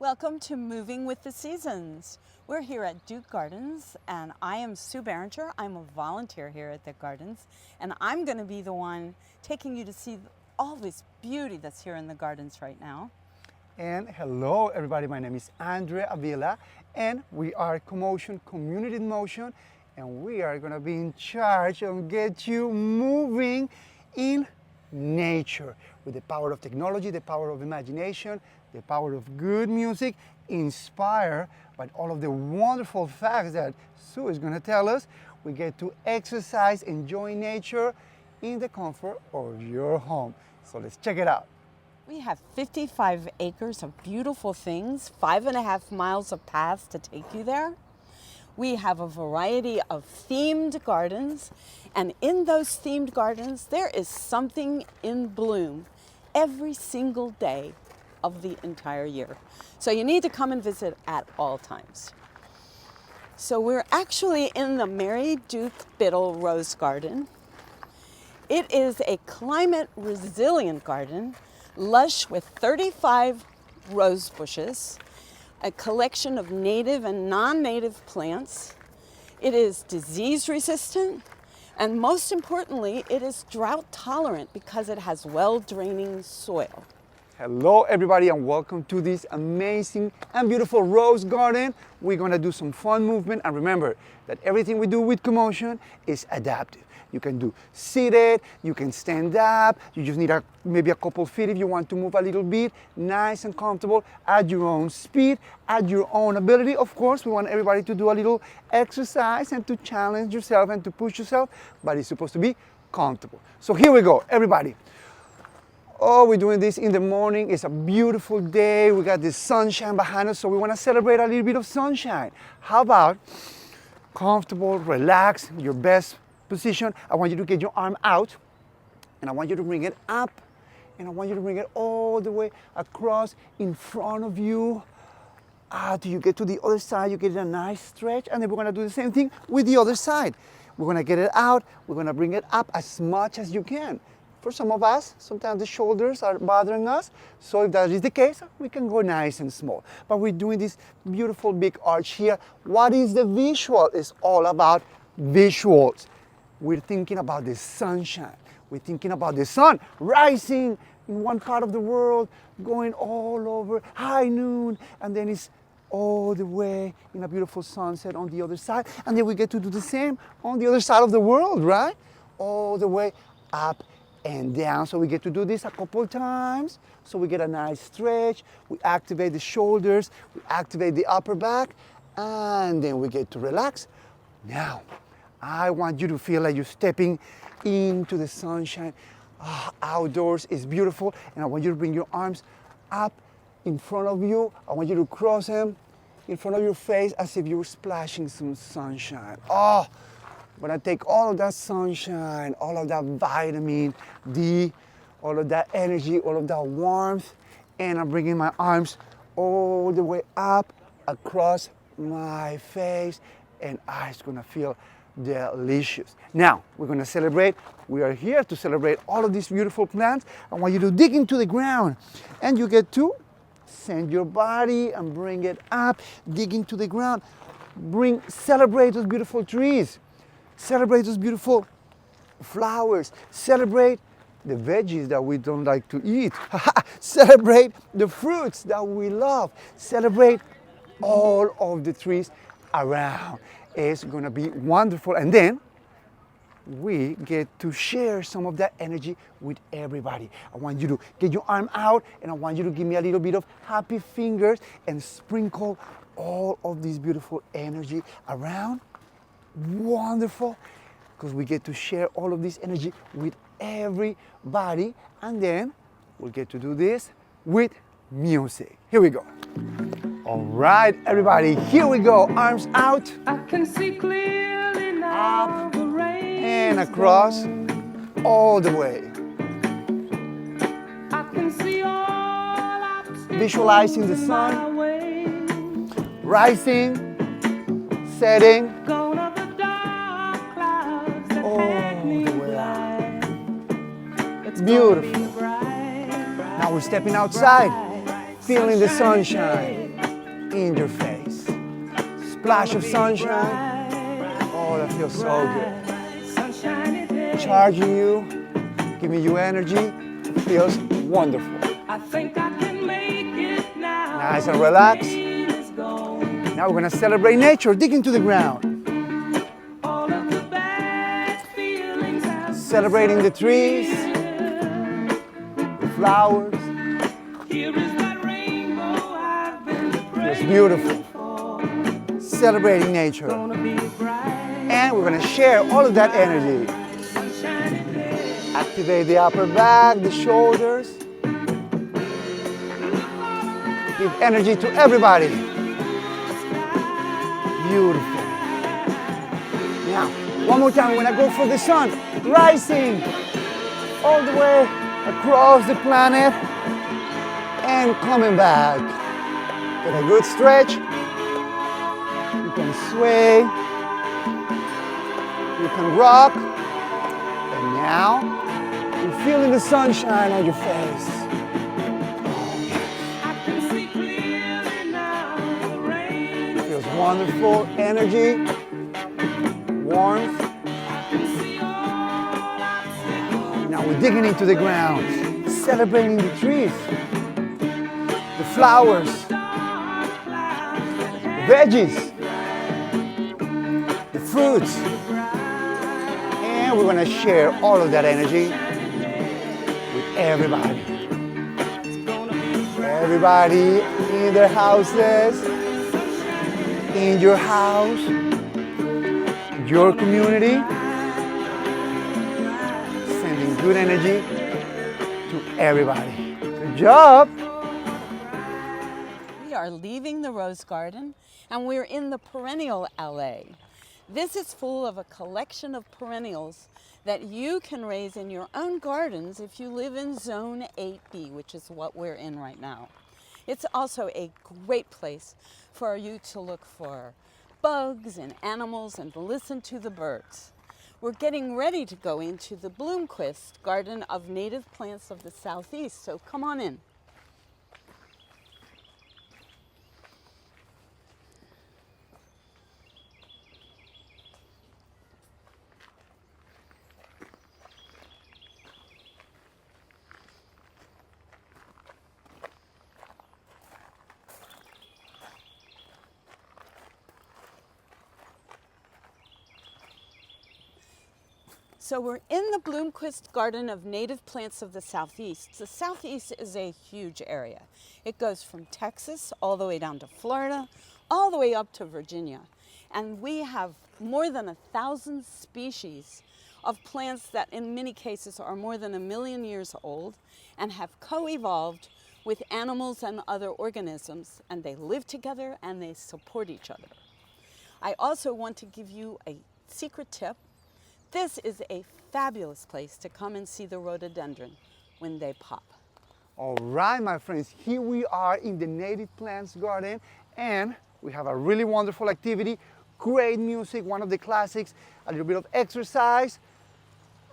Welcome to Moving with the Seasons. We're here at Duke Gardens and I am Sue Barringer. I'm a volunteer here at the gardens and I'm going to be the one taking you to see all this beauty that's here in the gardens right now. And hello everybody, my name is Andre Avila and we are ComMotion, Community in Motion, and we are going to be in charge of get you moving in nature with the power of technology, the power of imagination, the power of good music, inspired by all of the wonderful facts that Sue is going to tell us. We get to exercise, enjoy nature in the comfort of your home. So let's check it out. We have 55 acres of beautiful things, 5.5 miles of paths to take you there. We have a variety of themed gardens, and in those themed gardens, there is something in bloom every single day of the entire year. So you need to come and visit at all times. So we're actually in the Mary Duke Biddle Rose Garden. It is a climate resilient garden, lush with 35 rose bushes, a collection of native and non-native plants. It is disease resistant, and most importantly, it is drought tolerant because it has well-draining soil. Hello everybody and welcome to this amazing and beautiful rose garden. We're gonna do some fun movement, and remember that everything we do with ComMotion is adaptive. You can do seated, you can stand up, you just need maybe a couple feet if you want to move a little bit, nice and comfortable, at your own speed, at your own ability. Of course, we want everybody to do a little exercise and to challenge yourself and to push yourself, but it's supposed to be comfortable. So here we go, everybody. Oh, we're doing this in the morning. It's a beautiful day. We got this sunshine behind us, so we want to celebrate a little bit of sunshine. How about comfortable, relax, your best position? I want you to get your arm out, and I want you to bring it up, and I want you to bring it all the way across in front of you. Till you get to the other side, you get a nice stretch, and then we're going to do the same thing with the other side. We're going to get it out. We're going to bring it up as much as you can. For some of us, sometimes the shoulders are bothering us, so if that is the case, we can go nice and small. But we're doing this beautiful big arch here. What is the visual? It's all about visuals. We're thinking about the sunshine. We're thinking about the sun rising in one part of the world, going all over high noon, and then it's all the way in a beautiful sunset on the other side. And then we get to do the same on the other side of the world, right? All the way up and down. So we get to do this a couple times. So we get a nice stretch. We activate the shoulders. We activate the upper back. And then we get to relax. Now, I want you to feel like you're stepping into the sunshine. Outdoors is beautiful. And I want you to bring your arms up in front of you. I want you to cross them in front of your face as if you were splashing some sunshine. When I take all of that sunshine, all of that vitamin D, all of that energy, all of that warmth, and I'm bringing my arms all the way up across my face, and it's gonna feel delicious. Now, we're gonna celebrate. We are here to celebrate all of these beautiful plants. I want you to dig into the ground, and you get to send your body and bring it up, dig into the ground. Celebrate those beautiful trees. Celebrate those beautiful flowers. Celebrate the veggies that we don't like to eat. Celebrate the fruits that we love. Celebrate all of the trees around. It's gonna be wonderful. And then we get to share some of that energy with everybody. I want you to get your arm out, and I want you to give me a little bit of happy fingers and sprinkle all of this beautiful energy around. Wonderful, because we get to share all of this energy with everybody, and then we'll get to do this with music. Here we go. All right, everybody, here we go. Arms out. I can see clearly now. Up and across, all the way. I can see all obstacles. Visualizing the sun rising, setting. Beautiful. Now we're stepping outside, feeling the sunshine. in your face. Splash of sunshine. Oh, that feels so good. Charging you, giving you energy. It feels wonderful. I think I can make it now. Nice and relaxed. Pain is gone. Now we're gonna celebrate nature, dig into the ground. All of the bad feelings have Celebrating the trees, the flowers. Here is that rainbow I've been It's praying beautiful. for. Celebrating nature. Gonna be bright, And we're gonna share all of that energy. sunshiny day. Activate the upper back, the shoulders. Give energy to everybody. Beautiful. Now, one more time, we're gonna go for the sun, rising all the way across the planet and coming back. Get a good stretch. You can sway. You can rock. And now, you're feeling the sunshine on your face. I can see clearly now. The rain Feels wonderful. Energy, warmth. can see all obstacles. Now we're digging into the ground, celebrating the trees, the flowers, the veggies, the fruits. And we're gonna share all of that energy with everybody. Everybody in their houses, in your house, your community, sending good energy to everybody. Good job. We are leaving the rose garden and we're in the perennial alley. This is full of a collection of perennials that you can raise in your own gardens if you live in Zone 8B, which is what we're in right now. It's also a great place for you to look for bugs and animals and to listen to the birds. We're getting ready to go into the Bloomquist Garden of Native Plants of the Southeast, so come on in. So we're in the Bloomquist Garden of Native Plants of the Southeast. The Southeast is a huge area. It goes from Texas all the way down to Florida, all the way up to Virginia. And we have more than 1,000 species of plants that in many cases are more than 1 million years old and have co-evolved with animals and other organisms, and they live together and they support each other. I also want to give you a secret tip. This is a fabulous place to come and see the rhododendron when they pop. All right, my friends, here we are in the Native Plants Garden, and we have a really wonderful activity, great music, one of the classics, a little bit of exercise,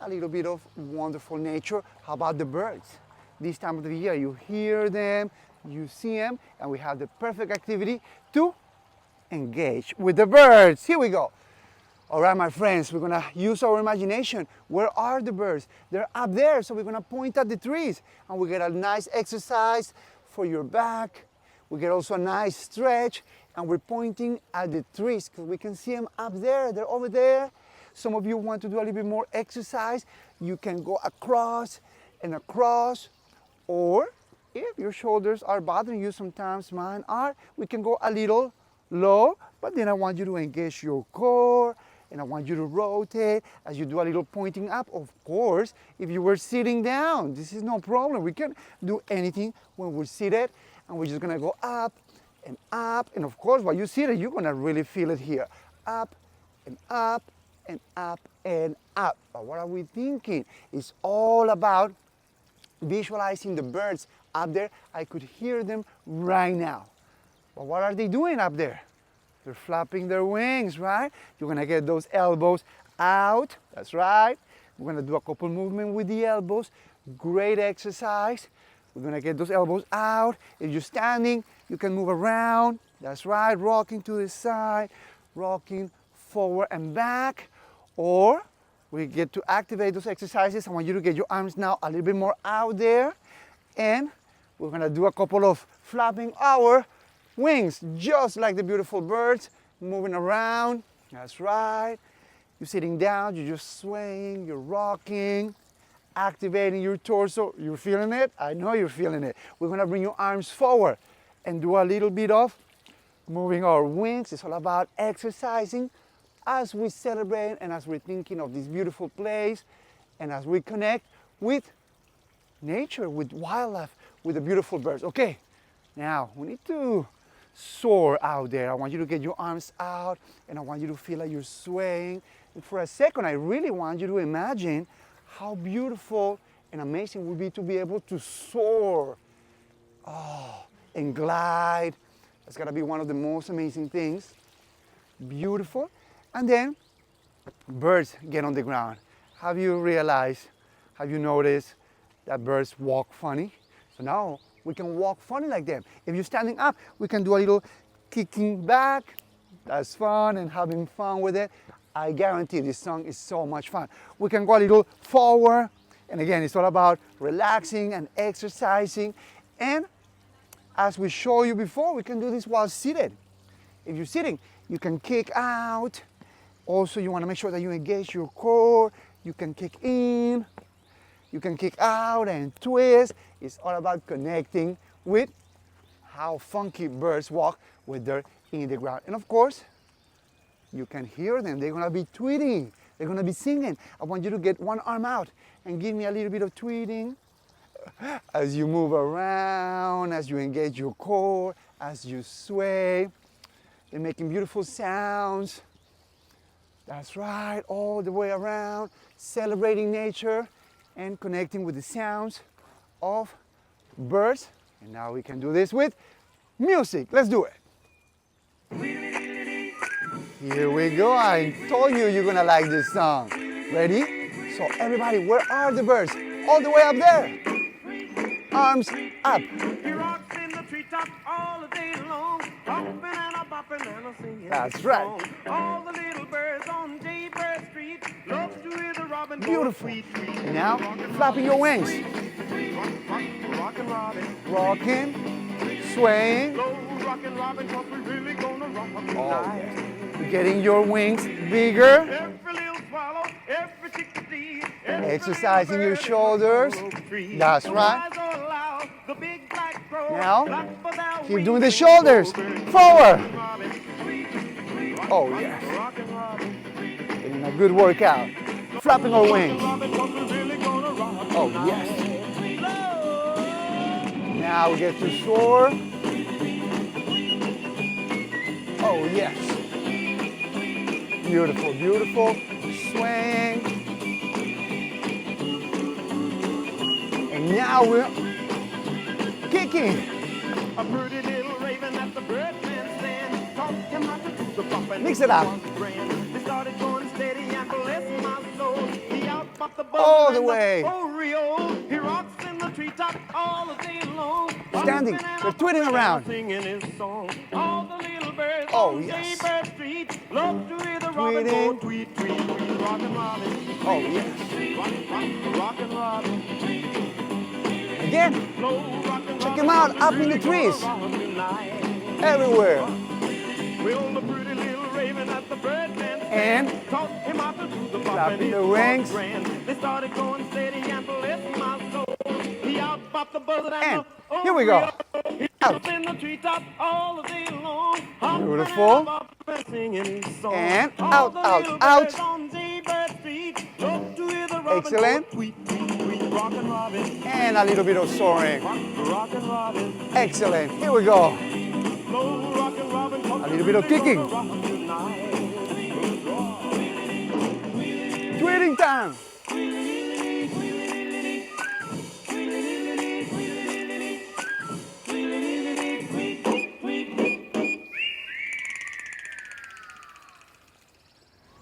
a little bit of wonderful nature. How about the birds? This time of the year, you hear them, you see them, and we have the perfect activity to engage with the birds. Here we go. All right, my friends, we're gonna use our imagination. Where are the birds? They're up there, so we're gonna point at the trees, and we get a nice exercise for your back. We get also a nice stretch, and we're pointing at the trees because we can see them up there. They're over there. Some of you want to do a little bit more exercise. You can go across and across, or if your shoulders are bothering you, sometimes mine are, we can go a little low, but then I want you to engage your core, and I want you to rotate as you do a little pointing up. Of course, if you were sitting down, this is no problem. We can do anything when we're seated, and we're just gonna go up, and of course, while you're seated, you're gonna really feel it here. Up, and up, and up, and up. But what are we thinking? It's all about visualizing the birds up there. I could hear them right now. But what are they doing up there? They're flapping their wings, right? You're gonna get those elbows out, that's right. We're gonna do a couple movements with the elbows. Great exercise We're gonna get those elbows out. If you're standing, you can move around. That's right, rocking to the side, rocking forward and back. Or we get to activate those exercises. I want you to get your arms now a little bit more out there. And we're gonna do a couple of flapping our wings, just like the beautiful birds, moving around. That's right. You're sitting down, you're just swaying, you're rocking, activating your torso. You're feeling it? I know you're feeling it. We're gonna bring your arms forward and do a little bit of moving our wings. It's all about exercising as we celebrate and as we're thinking of this beautiful place and as we connect with nature, with wildlife, with the beautiful birds. Okay, now we need to soar out there. I want you to get your arms out and I want you to feel like you're swaying. And for a second, I really want you to imagine how beautiful and amazing it would be to be able to soar. Oh, and glide. That's gotta be one of the most amazing things. Beautiful. And then birds get on the ground. Have you realized, have you noticed that birds walk funny? So now we can walk funny like them. If you're standing up, we can do a little kicking back. That's fun and having fun with it. I guarantee this song is so much fun. We can go a little forward. And again, it's all about relaxing and exercising. And as we showed you before, we can do this while seated. If you're sitting, you can kick out. Also, you want to make sure that you engage your core. You can kick in. You can kick out and twist. It's all about connecting with how funky birds walk when they're in the ground. And of course, you can hear them. They're going to be tweeting. They're going to be singing. I want you to get one arm out and give me a little bit of tweeting as you move around, as you engage your core, as you sway. They're making beautiful sounds. That's right, all the way around, celebrating nature and connecting with the sounds of birds. And now we can do this with music. Let's do it. Here we go. I told you you're gonna like this song. Ready? So everybody, where are the birds? All the way up there. Arms up. He rocks in the treetop all the day long, hopping and a bopping and a singing. That's right. song. All the little birds on Jaybird Street love to hear the robin go Beautiful. tweet, tweet. And now, flapping your wings. Rockin' robin, Rocking, swaying. slow rockin' robin, 'cause we really gonna rock Oh, tonight. yes. Getting your wings bigger. Every little swallow, every chickadee, every Exercising little your bird shoulders. in the oak tree. That's The right. eyes are loud, the big black crow, Now, clap for their keep wings. doing the shoulders. Forward. Robin, Oh, yes. rockin' robin, Getting a good workout. Flapping our wings. robin, 'cause we really gonna rock Oh, tonight. yes. Now we get to soar. Oh, yes. Beautiful, beautiful. Swing. And now we're kicking. A pretty little raven at the birdman stand taught him how to do the bump and Mix it up. one grand. They started going steady and bless my soul. He out popped the buzzer All the and way. Oreo. He rocks in the treetop all the day long. Standing. Hopping and They're tweeting a-bopping around. and singing his song. All the little birds Oh, on yes. Jaybird Street love to hear the robin go Tweeting. tweet, tweet, tweet. Rockin' robin. Oh, yes. Rockin' robin. Again. Slow rockin' Check robin, him out, 'cause up we in the really gonna trees. rock tonight. Everywhere. Well, the pretty little raven at the birdman And taught him how to do the bop flapping and the it was wings. grand. They started going steady and bless my soul. He out popped the buzzer And the here we go. He Out. up in the treetop all the day long. hopping Beautiful. and bopping, singing his song. And All out, the out, little out. birds on Jaybird Street love to hear the robin Excellent. go tweet, tweet, tweet. Rockin' robin, And a little bit of soaring. rockin' robin, Excellent. Here we go. slow rockin' robin. A little bit of kicking. Tweeting time.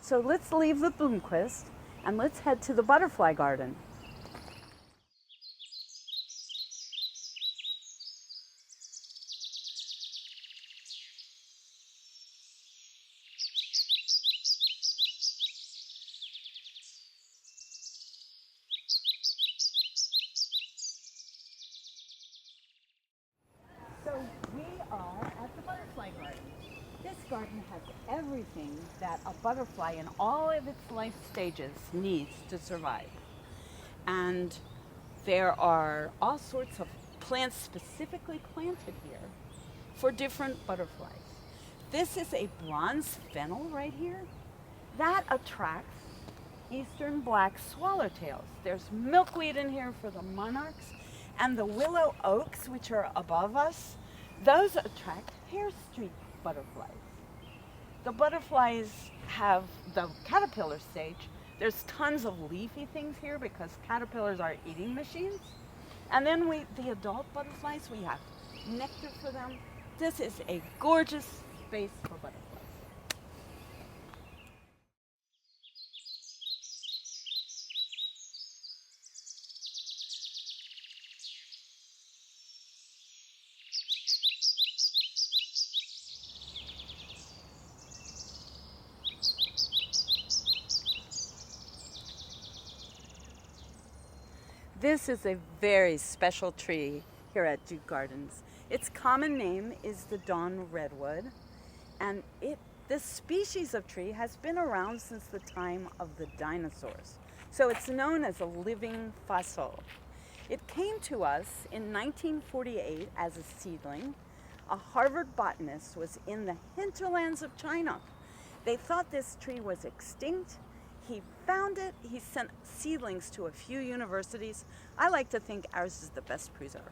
So let's leave the Bloomquist and let's head to the butterfly garden. garden has everything that a butterfly in all of its life stages needs to survive. And there are all sorts of plants specifically planted here for different butterflies. This is a bronze fennel right here. That attracts eastern black swallowtails. There's milkweed in here for the monarchs, and the willow oaks, which are above us, those attract hair streak butterflies. The butterflies have the caterpillar stage. There's tons of leafy things here because caterpillars are eating machines. And then the adult butterflies, we have nectar for them. This is a gorgeous space for butterflies. This is a very special tree here at Duke Gardens. Its common name is the dawn redwood, and this species of tree has been around since the time of the dinosaurs. So it's known as a living fossil. It came to us in 1948 as a seedling. A Harvard botanist was in the hinterlands of China. They thought this tree was extinct. He found it, he sent seedlings to a few universities. I like to think ours is the best preserved.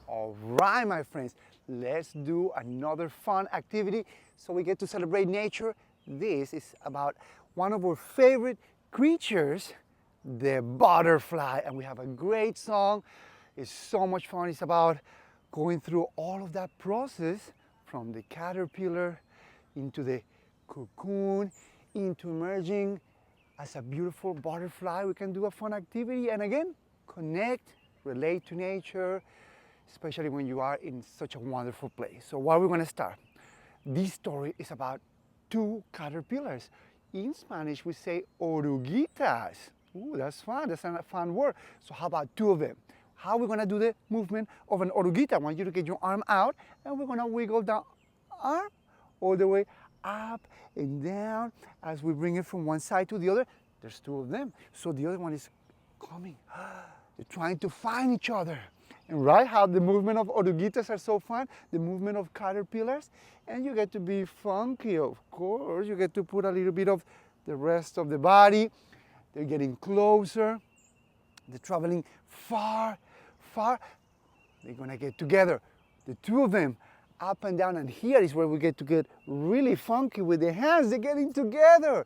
All right, my friends, let's do another fun activity so we get to celebrate nature. This is about one of our favorite creatures, the butterfly, and we have a great song. It's so much fun. It's about going through all of that process from the caterpillar into the cocoon, into emerging as a beautiful butterfly. We can do a fun activity and again, connect, relate to nature, especially when you are in such a wonderful place. So where are we going to start? This story is about two caterpillars. In Spanish, we say oruguitas. Ooh, that's fun. That's a fun word. So how about two of them? How are we going to do the movement of an oruguita? I want you to get your arm out, and we're going to wiggle the arm all the way up and down as we bring it from one side to the other. There's two of them. So the other one is coming. They're trying to find each other. And right how the movement of oruguitas are so fun, the movement of caterpillars, and you get to be funky, of course. You get to put a little bit of the rest of the body. They're getting closer. They're traveling far, far. They're gonna get together, the two of them, up and down. And here is where we get to get really funky with the hands. They're getting together,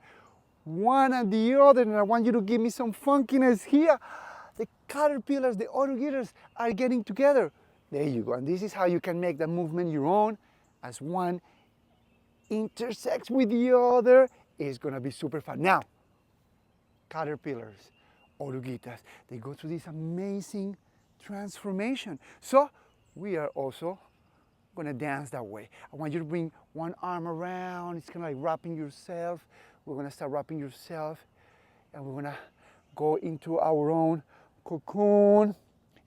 one and the other. And I want you to give me some funkiness here. The caterpillars, the oruguitas are getting together. There you go. And this is how you can make the movement your own. As one intersects with the other, it's gonna be super fun. Now, caterpillars, oruguitas, they go through this amazing transformation. So we are also gonna dance that way. I want you to bring one arm around. It's kind of like wrapping yourself. We're gonna start wrapping yourself, and we're gonna go into our own cocoon.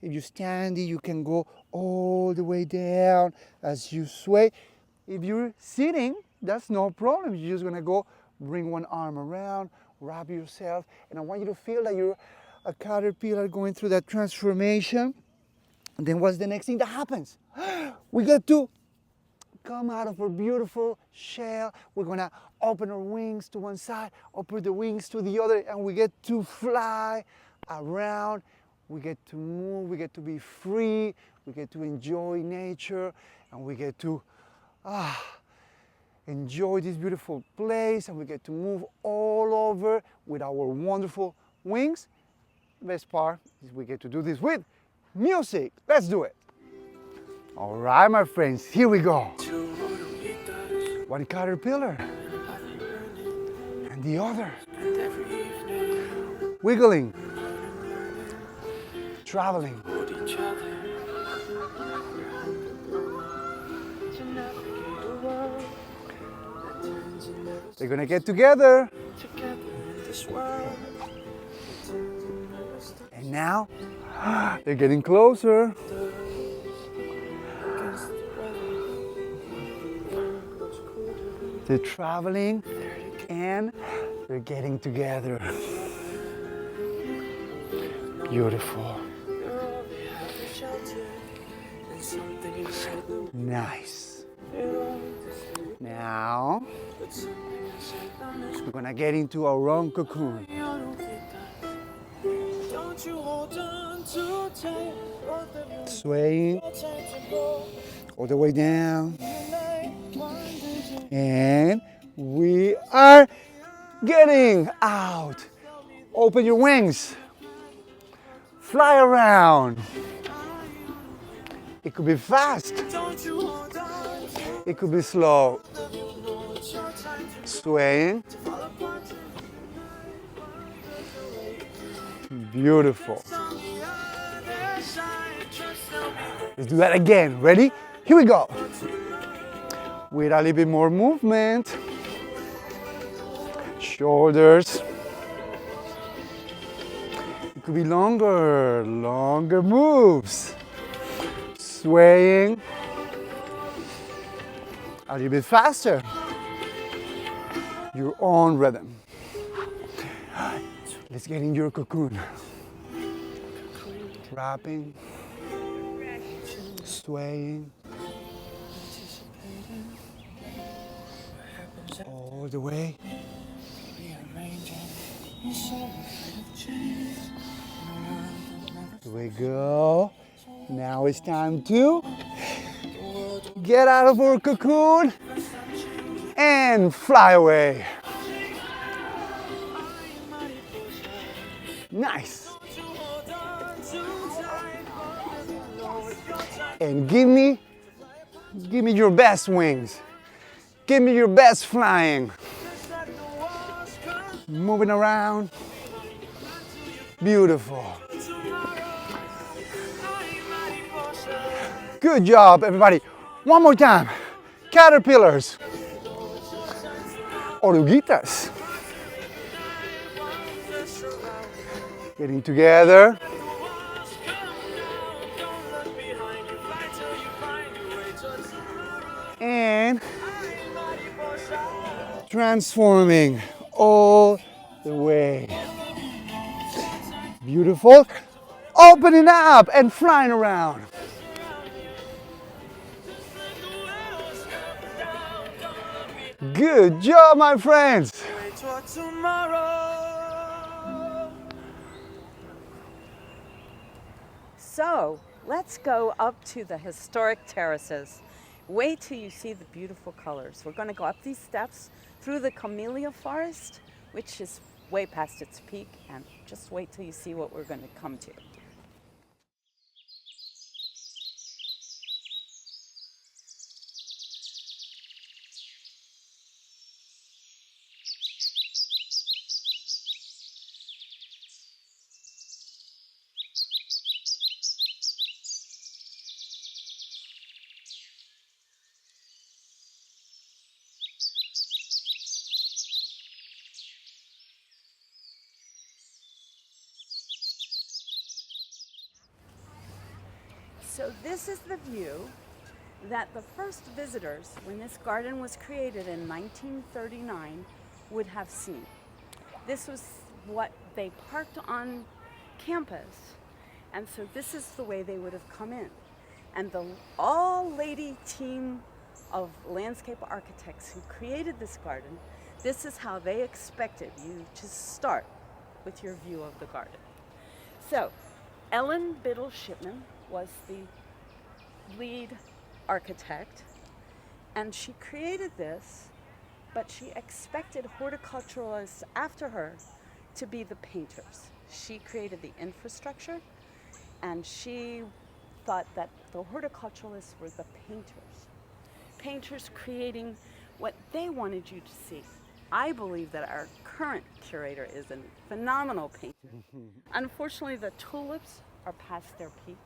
If you're standing, you can go all the way down as you sway. If you're sitting, that's no problem. You're just gonna go bring one arm around, wrap yourself, and I want you to feel that you're a caterpillar going through that transformation. And then what's the next thing that happens? We get to come out of our beautiful shell. We're gonna open our wings to one side, open the wings to the other, and we get to fly around. We get to move, we get to be free, we get to enjoy nature, and we get to enjoy this beautiful place, and we get to move all over with our wonderful wings. The best part is we get to do this with music. Let's do it. All right, my friends, here we go. One caterpillar and the other. Wiggling, traveling. They're gonna get together. And now they're getting closer. They're traveling and they're getting together. Beautiful. Nice. Now, we're gonna get into our own cocoon. Swaying all the way down. And we are getting out. Open your wings. Fly around. It could be fast. It could be slow. Swaying. Beautiful. Let's do that again. Ready? Here we go. With a little bit more movement. Shoulders. It could be longer moves. Swaying. A little bit faster. Your own rhythm. Let's get in your cocoon. Wrapping. Swaying. All the way. Here we go. Now it's time to get out of our cocoon and fly away. Nice. And give me your best wings. Give me your best flying. Moving around. Beautiful. Good job, everybody. One more time. Caterpillars. Oruguitas. Getting together. And transforming all the way. Beautiful. Opening up and flying around. Good job, my friends. So let's go up to the historic terraces. Wait till you see the beautiful colors. We're going to go up these steps through the camellia forest, which is way past its peak, and just wait till you see what we're going to come to. So this is the view that the first visitors, when this garden was created in 1939, would have seen. This was what they parked on campus, and so this is the way they would have come in. And the all-lady team of landscape architects who created this garden, this is how they expected you to start with your view of the garden. So, Ellen Biddle Shipman was the lead architect, and she created this, but she expected horticulturalists after her to be the painters. She created the infrastructure, and she thought that the horticulturalists were the painters. Painters creating what they wanted you to see. I believe that our current curator is a phenomenal painter. Unfortunately, the tulips are past their peak,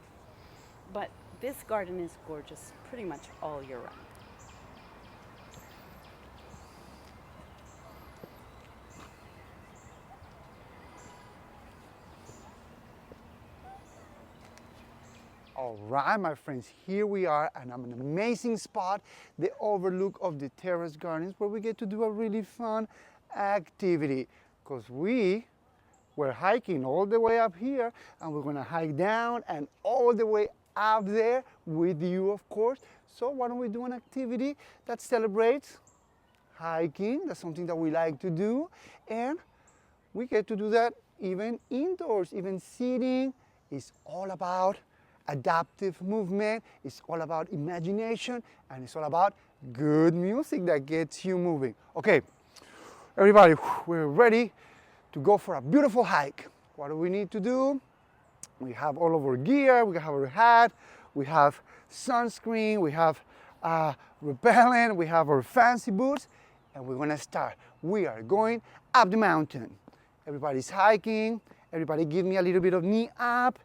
but this garden is gorgeous pretty much all year round. All right, my friends, here we are, and I'm in an amazing spot, the overlook of the terrace gardens, where we get to do a really fun activity, because we're hiking all the way up here, and we're gonna hike down and all the way up there with you, of course. So why don't we do an activity that celebrates hiking? That's something that we like to do, and we get to do that even indoors, even sitting. It's all about adaptive movement, it's all about imagination, and it's all about good music that gets you moving. Okay, everybody, we're ready to go for a beautiful hike. What do we need to do? We have all of our gear, we have our hat, we have sunscreen, we have repellent, we have our fancy boots, and we're gonna start. We are going up the mountain. Everybody's hiking. Everybody give me a little bit of knee up.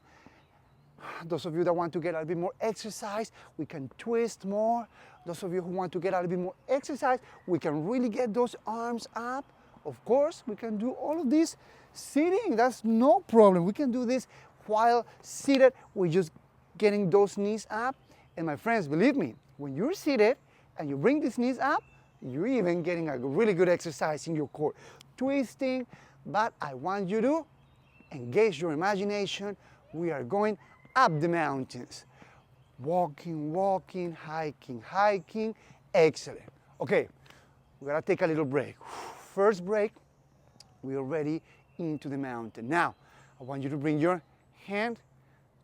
Those of you that want to get a little bit more exercise, we can twist more. Those of you who want to get a little bit more exercise, we can really get those arms up. Of course, we can do all of this sitting. That's no problem. We can do this while seated. We're just getting those knees up. And my friends, believe me, when you're seated and you bring these knees up, you're even getting a really good exercise in your core. Twisting, but I want you to engage your imagination. We are going up the mountains. Walking, walking, hiking, hiking. Excellent. Okay, we gotta take a little break. First break, we are already into the mountain. Now, I want you to bring your hand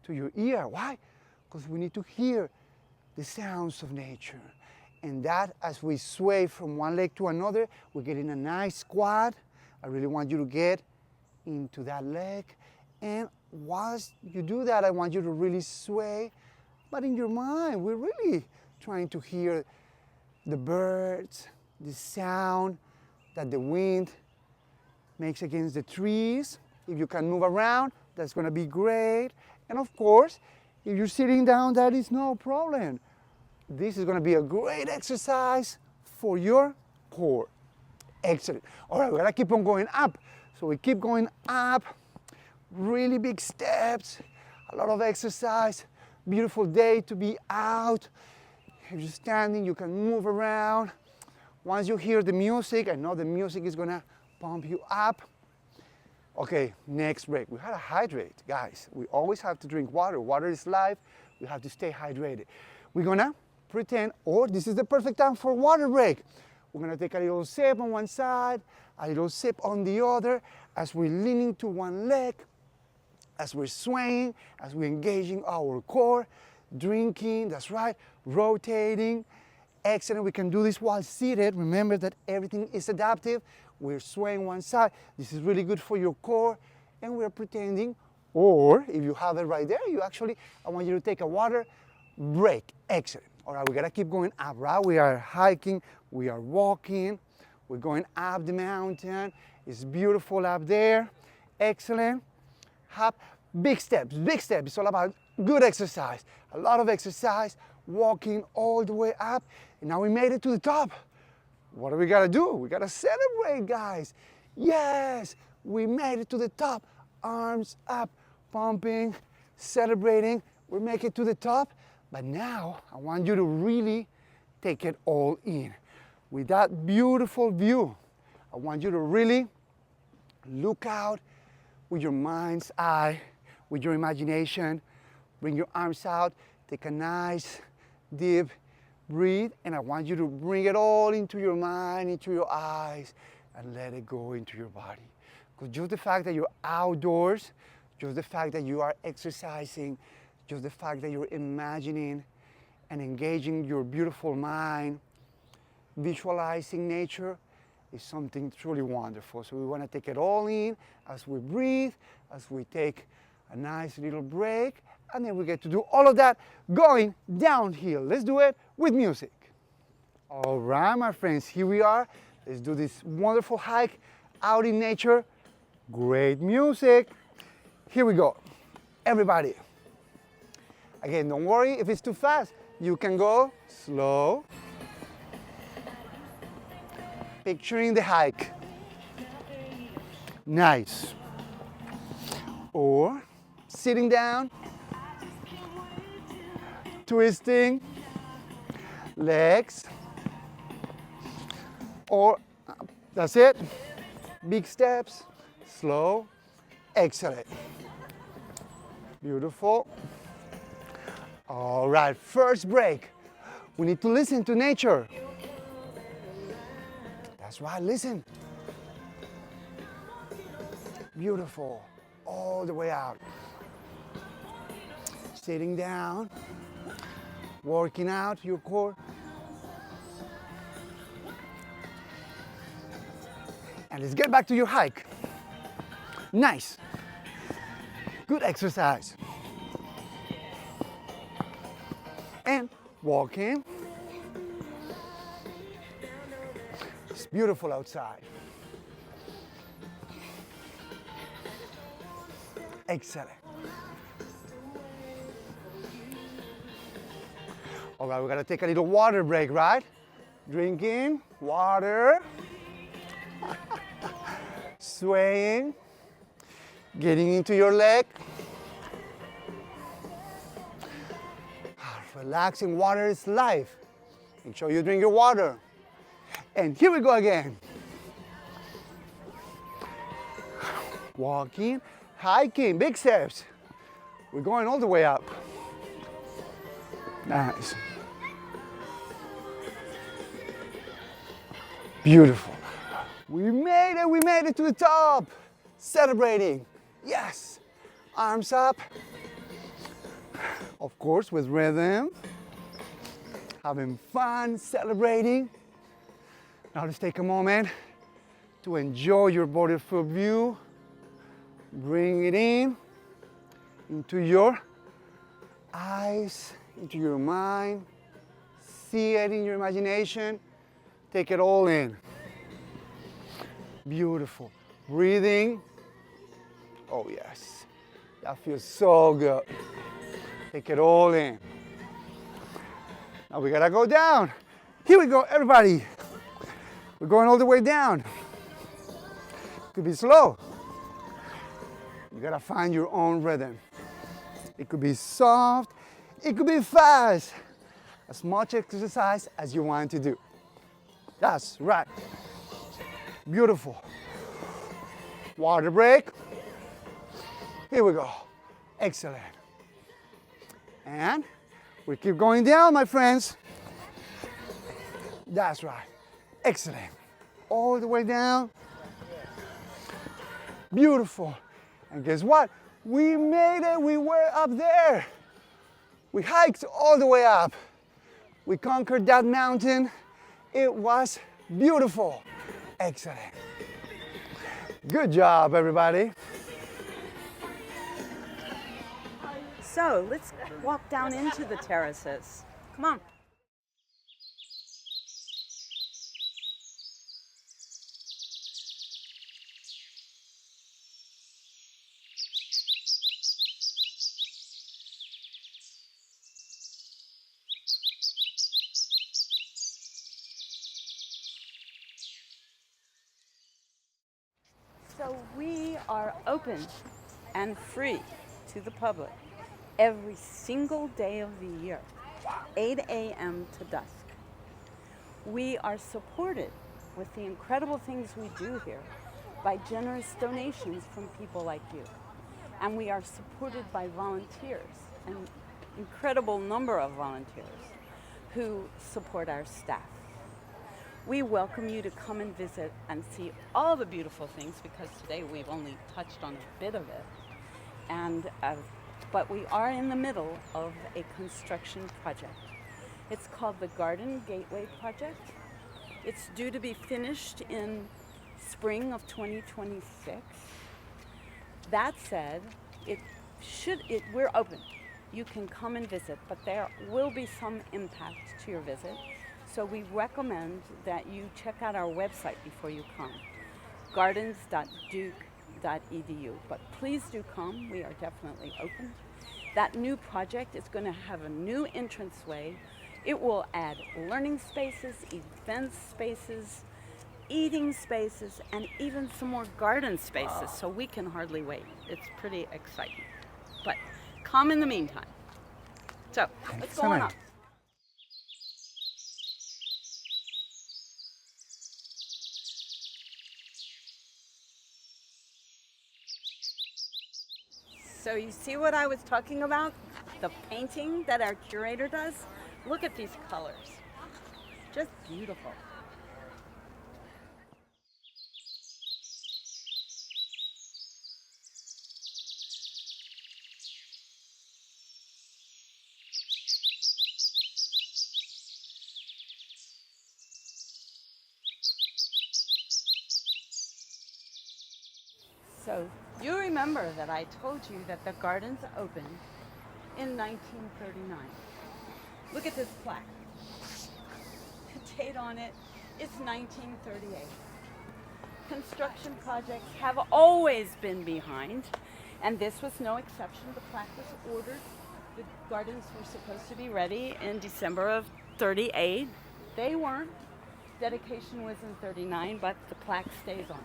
to your ear. Why? Because we need to hear the sounds of nature. And that, as we sway from one leg to another, we're getting a nice squat. I really want you to get into that leg. And whilst you do that, I want you to really sway. But in your mind, we're really trying to hear the birds, the sound that the wind makes against the trees. If you can move around, that's gonna be great. And of course, if you're sitting down, that is no problem. This is gonna be a great exercise for your core. Excellent. All right, we're gonna keep on going up. So we keep going up, really big steps, a lot of exercise, beautiful day to be out. If you're standing, you can move around. Once you hear the music, I know the music is gonna pump you up. Okay, next break. We gotta hydrate, guys. We always have to drink water. Water is life. We have to stay hydrated. We're gonna pretend, this is the perfect time for water break. We're gonna take a little sip on one side, a little sip on the other, as we're leaning to one leg, as we're swaying, as we're engaging our core, drinking, that's right, rotating. Excellent, we can do this while seated. Remember that everything is adaptive. We're swaying one side. This is really good for your core. And we're pretending, or if you have it right there, I want you to take a water break. Excellent. All right, we gotta keep going up, right? We are hiking, we are walking, we're going up the mountain. It's beautiful up there. Excellent. Hop, big steps, big steps. It's all about good exercise. A lot of exercise, walking all the way up. And now we made it to the top. What do we gotta do? We gotta celebrate, guys. Yes, we made it to the top. Arms up, pumping, celebrating. We make it to the top. But now I want you to really take it all in. With that beautiful view, I want you to really look out with your mind's eye, with your imagination. Bring your arms out, take a nice deep breathe, and I want you to bring it all into your mind, into your eyes, and let it go into your body. Because just the fact that you're outdoors, just the fact that you are exercising, just the fact that you're imagining and engaging your beautiful mind, visualizing nature, is something truly wonderful. So we want to take it all in as we breathe, as we take a nice little break, and then we get to do all of that going downhill. Let's do it with music. All right, my friends, here we are. Let's do this wonderful hike out in nature. Great music. Here we go. Everybody. Again, don't worry if it's too fast. You can go slow. Picturing the hike. Nice. Or sitting down. twisting, legs, or that's it. Big steps, slow, excellent. Beautiful. All right, first break. We need to listen to nature. That's right, listen. Beautiful, all the way out. Sitting down, working out your core. And let's get back to your hike. Nice. Good exercise. And walking. It's beautiful outside. Excellent. All right, we're gonna take a little water break, right? Drinking water. Swaying. Getting into your leg. Relaxing, water is life. Make sure you drink your water. And here we go again. Walking, hiking, big steps. We're going all the way up. Nice. Beautiful. We made it to the top. Celebrating. Yes. Arms up. Of course, with rhythm. Having fun, celebrating. Now let's take a moment to enjoy your beautiful view. Bring it in into your eyes, into your mind. See it in your imagination. Take it all in. Beautiful. Breathing. Oh yes, that feels so good. Take it all in. Now we gotta go down. Here we go, everybody. We're going all the way down. Could be slow. You gotta find your own rhythm. It could be soft, it could be fast. As much exercise as you want to do. That's right. Beautiful. Water break. Here we go. Excellent. And we keep going down, my friends. That's right. Excellent. All the way down. Beautiful. And guess what? We made it. We were up there. We hiked all the way up. We conquered that mountain. It was beautiful. Excellent. Good job, everybody. So let's walk down into the terraces. Come on. So we are open and free to the public every single day of the year, 8 a.m. to dusk. We are supported with the incredible things we do here by generous donations from people like you. And we are supported by volunteers, an incredible number of volunteers who support our staff. We welcome you to come and visit and see all the beautiful things, because today we've only touched on a bit of it. But we are in the middle of a construction project. It's called the Garden Gateway Project. It's due to be finished in spring of 2026. That said, we're open. You can come and visit, but there will be some impact to your visit. So we recommend that you check out our website before you come, gardens.duke.edu. But please do come, we are definitely open. That new project is going to have a new entranceway. It will add learning spaces, event spaces, eating spaces, and even some more garden spaces, so we can hardly wait. It's pretty exciting. But come in the meantime. So let's go on Excellent. up. So you see what I was talking about? The painting that our curator does? Look at these colors. Just beautiful. So you remember that I told you that the gardens opened in 1939. Look at this plaque. The date on it is 1938. Construction projects have always been behind, and this was no exception. The plaque was ordered. The gardens were supposed to be ready in December of 38. They weren't. Dedication was in 39, but the plaque stays on.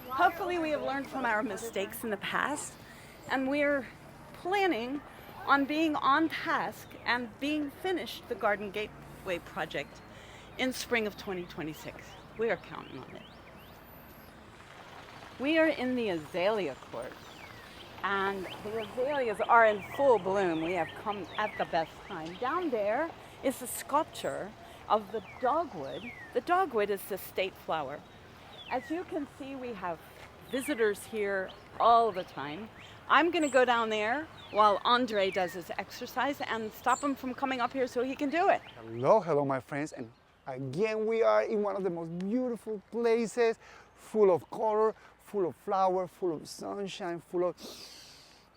Hopefully we have learned from our mistakes in the past, and we're planning on being on task and being finished the Garden Gateway project in spring of 2026. We are counting on it. We are in the azalea court, and the azaleas are in full bloom. We have come at the best time. Down there is a sculpture of the dogwood. The dogwood is the state flower. As you can see, we have visitors here all the time. I'm going to go down there while Andre does his exercise and stop him from coming up here so he can do it. Hello, my friends, and again we are in one of the most beautiful places, full of color, full of flower, full of sunshine, full of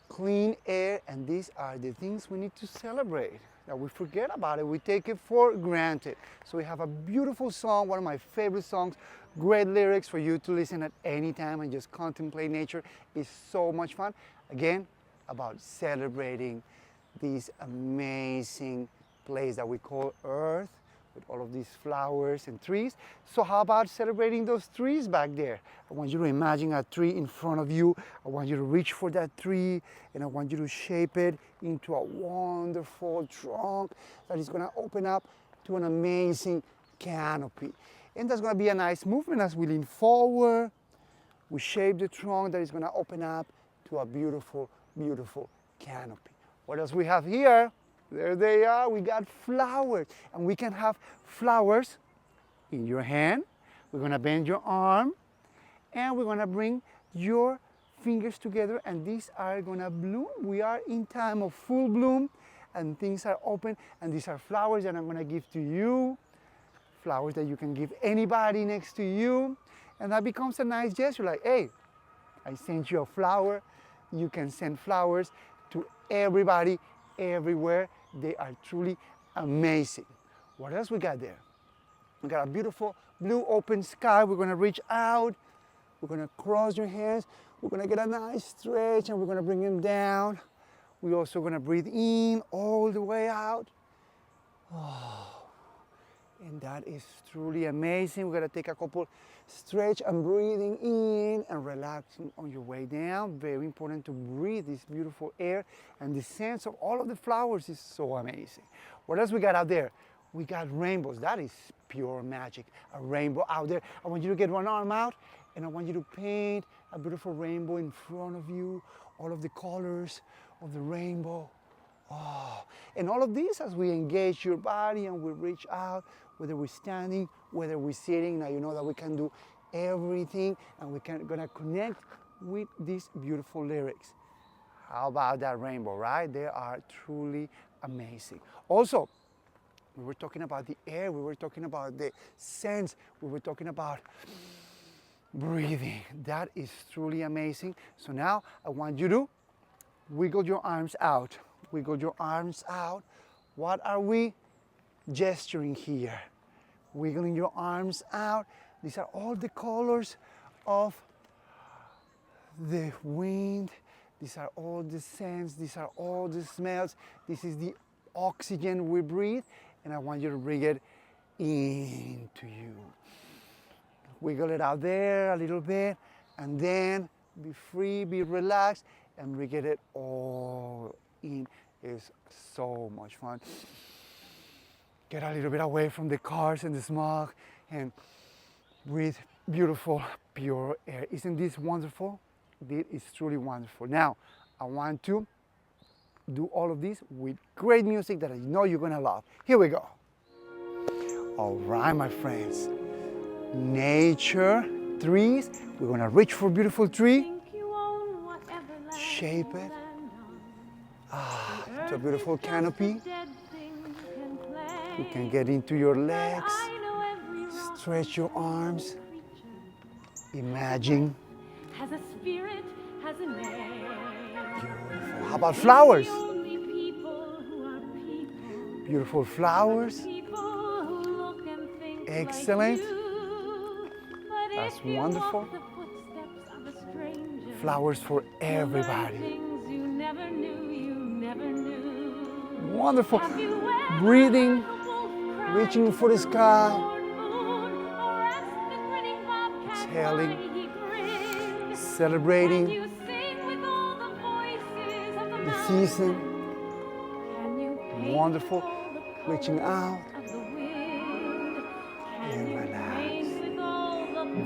clean air, and these are the things we need to celebrate. That we forget about it, we take it for granted. So we have a beautiful song, one of my favorite songs, great lyrics for you to listen at any time and just contemplate nature. It's so much fun. Again, about celebrating this amazing place that we call Earth, with all of these flowers and trees. So how about celebrating those trees back there? I want you to imagine a tree in front of you. I want you to reach for that tree, and I want you to shape it into a wonderful trunk that is gonna open up to an amazing canopy. And that's gonna be a nice movement as we lean forward. We shape the trunk that is gonna open up to a beautiful, beautiful canopy. What else we have here? There they are, we got flowers. And we can have flowers in your hand. We're gonna bend your arm, and we're gonna bring your fingers together, and these are gonna bloom. We are in time of full bloom, and things are open, and these are flowers that I'm gonna give to you. Flowers that you can give anybody next to you. And that becomes a nice gesture, like, hey, I sent you a flower. You can send flowers to everybody, everywhere. They are truly amazing. What else we got there? We got a beautiful blue open sky. We're gonna reach out. We're gonna cross your hands. We're gonna get a nice stretch, and we're gonna bring them down. We're also gonna breathe in all the way out. And that is truly amazing. We're gonna take a couple stretch and breathing in and relaxing on your way down. Very important to breathe this beautiful air, and the sense of all of the flowers is so amazing. What else we got out there? We got rainbows. That is pure magic. A rainbow out there. I want you to get one arm out, and I want you to paint a beautiful rainbow in front of you. All of the colors of the rainbow. And all of this as we engage your body and we reach out, whether we're standing, whether we're sitting. Now you know that we can do everything, and we're gonna connect with these beautiful lyrics. How about that rainbow, right? They are truly amazing. Also, we were talking about the air, we were talking about the sense, we were talking about breathing. That is truly amazing. So now I want you to wiggle your arms out. Wiggle your arms out. What are we gesturing here? Wiggling your arms out. These are all the colors of the wind. These are all the scents. These are all the smells. This is the oxygen we breathe, and I want you to bring it into you. Wiggle it out there a little bit, and then be free, be relaxed, and bring it all in is so much fun. Get a little bit away from the cars and the smog and breathe beautiful, pure air. Isn't this wonderful? This is truly wonderful. Now, I want to do all of this with great music that I know you're gonna love. Here we go. All right, my friends. Nature, trees. We're gonna reach for a beautiful tree. Shape it. It's a beautiful canopy. You can get into your legs. Stretch your arms. Imagine. Has a spirit, has a name. Beautiful. How about flowers? Beautiful flowers. Excellent. That's wonderful. Flowers for everybody. Wonderful. Breathing, reaching for the sky. Exhaling. Celebrating the season. Wonderful. Reaching out. And relax.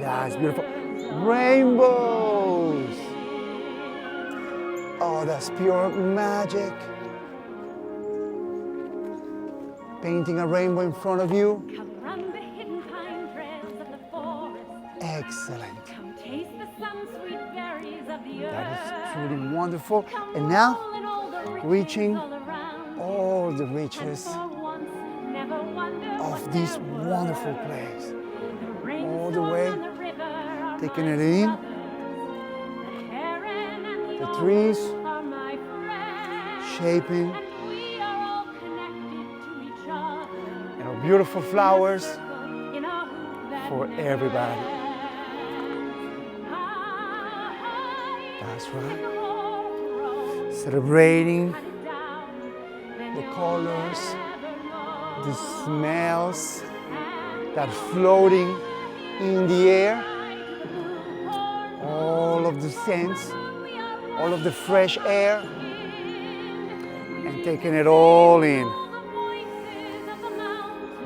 That's beautiful. Rainbows. Oh, that's pure magic. Painting a rainbow in front of you. Excellent. That is truly wonderful. And now, reaching all the riches of this wonderful place. All the way, taking it in. The trees, shaping. And our beautiful flowers for everybody. That's right. Celebrating the colors, the smells that floating in the air, all of the scents, all of the fresh air, and taking it all in.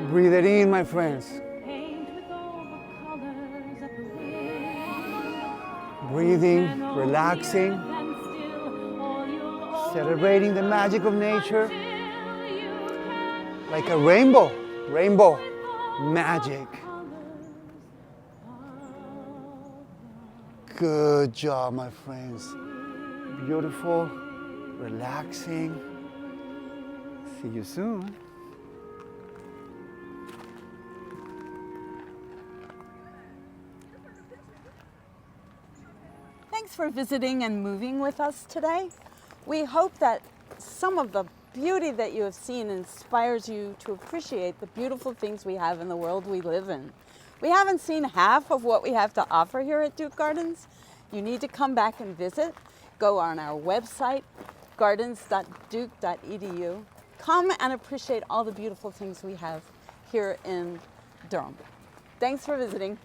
Breathe it in, my friends. Breathing, relaxing, celebrating the magic of nature, like a rainbow, rainbow magic. Good job, my friends. Beautiful, relaxing. See you soon. Thanks for visiting and moving with us today. We hope that some of the beauty that you have seen inspires you to appreciate the beautiful things we have in the world we live in. We haven't seen half of what we have to offer here at Duke Gardens. You need to come back and visit. Go on our website, gardens.duke.edu. Come and appreciate all the beautiful things we have here in Durham. Thanks for visiting.